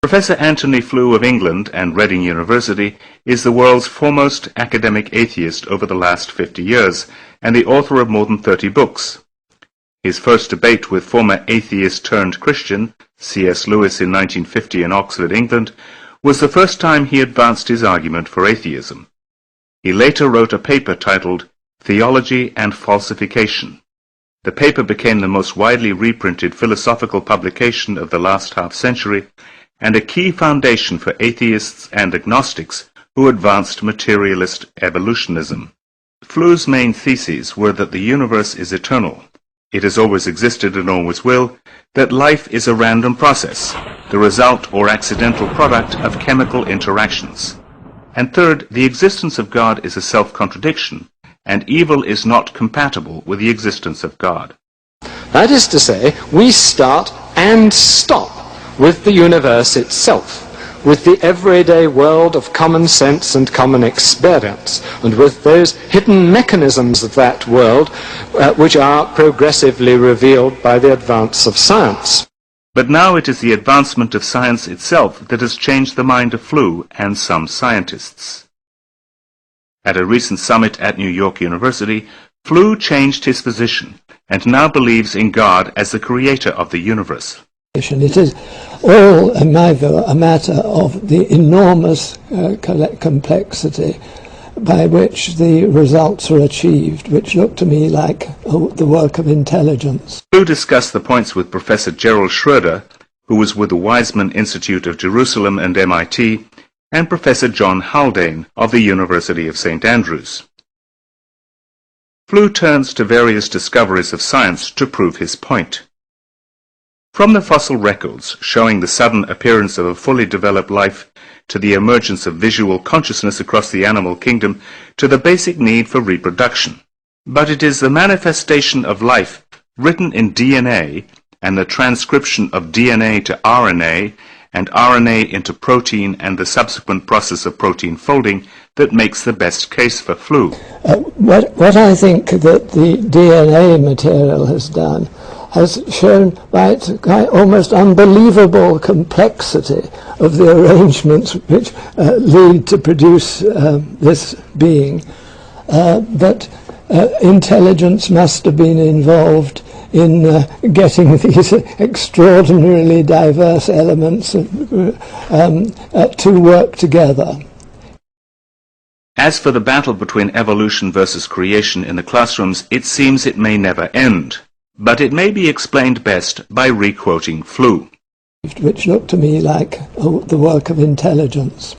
Professor Antony Flew of England and Reading University is the world's foremost academic atheist over the last 50 years, and the author of more than 30 books. His first debate with former atheist-turned-Christian C.S. Lewis in 1950 in Oxford, England, was the first time he advanced his argument for atheism. He later wrote a paper titled Theology and Falsification. The paper became the most widely reprinted philosophical publication of the last half-century and a key foundation for atheists and agnostics who advanced materialist evolutionism. Flew's main theses were that the universe is eternal, it has always existed and always will, that life is a random process, the result or accidental product of chemical interactions. And third, the existence of God is a self-contradiction, and evil is not compatible with the existence of God. That is to say, we start and stop with the universe itself, with the everyday world of common sense and common experience, and with those hidden mechanisms of that world which are progressively revealed by the advance of science. But now it is the advancement of science itself that has changed the mind of Flew and some scientists. At a recent summit at New York University, Flew changed his position and now believes in God as the creator of the universe. It is all, in my view, a matter of the enormous complexity by which the results are achieved, which look to me like the work of intelligence. Flew discussed the points with Professor Gerald Schroeder, who was with the Weizmann Institute of Jerusalem and MIT, and Professor John Haldane of the University of St. Andrews. Flew turns to various discoveries of science to prove his point. From the fossil records showing the sudden appearance of a fully developed life to the emergence of visual consciousness across the animal kingdom to the basic need for reproduction. But it is the manifestation of life written in DNA and the transcription of DNA to RNA and RNA into protein and the subsequent process of protein folding that makes the best case for Flew. What I think that the DNA material has done has shown by its almost unbelievable complexity of the arrangements which lead to produce this being, that intelligence must have been involved in getting these extraordinarily diverse elements to work together. As for the battle between evolution versus creation in the classrooms, it seems it may never end. But it may be explained best by re-quoting Flew. Which looked to me like the work of intelligence.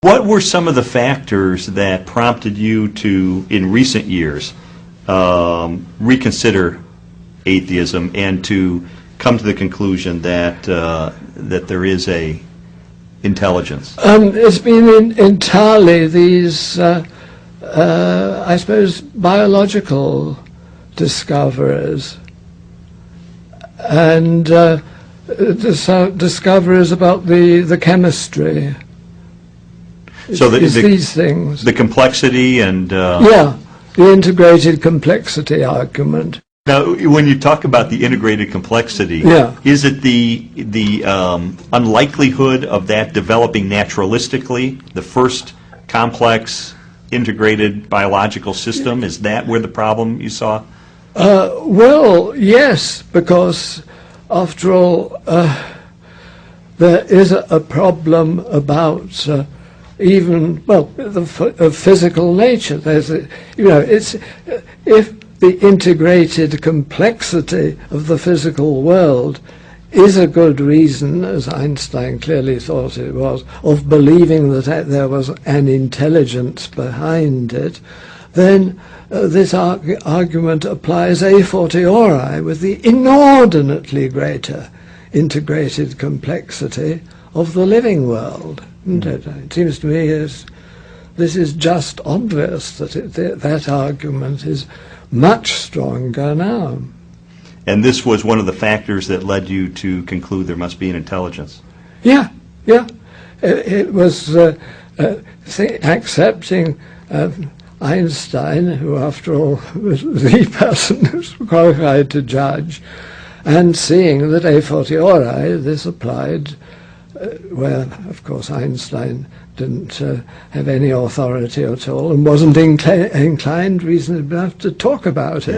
What were some of the factors that prompted you to, in recent years, reconsider atheism and to come to the conclusion that that there is a intelligence? It's been entirely these, I suppose, biological discoveries and discoveries about the chemistry. So these things. The complexity and... yeah, the integrated complexity argument. Now, when you talk about the integrated complexity, yeah, is it the unlikelihood of that developing naturalistically, the first complex integrated biological system? Is that where the problem you saw? Well, yes, because after all, there is a problem about even, well, of physical nature. There's it's if the integrated complexity of the physical world is a good reason, as Einstein clearly thought it was, of believing that there was an intelligence behind it, then this argument applies a fortiori with the inordinately greater integrated complexity of the living world. It seems to me this is just obvious that that argument is much stronger now. And this was one of the factors that led you to conclude there must be an intelligence? Yeah. It was accepting Einstein, who after all was the person who's qualified to judge, and seeing that a fortiori this applied where, of course, Einstein didn't have any authority at all and wasn't inclined reasonably enough to talk about it.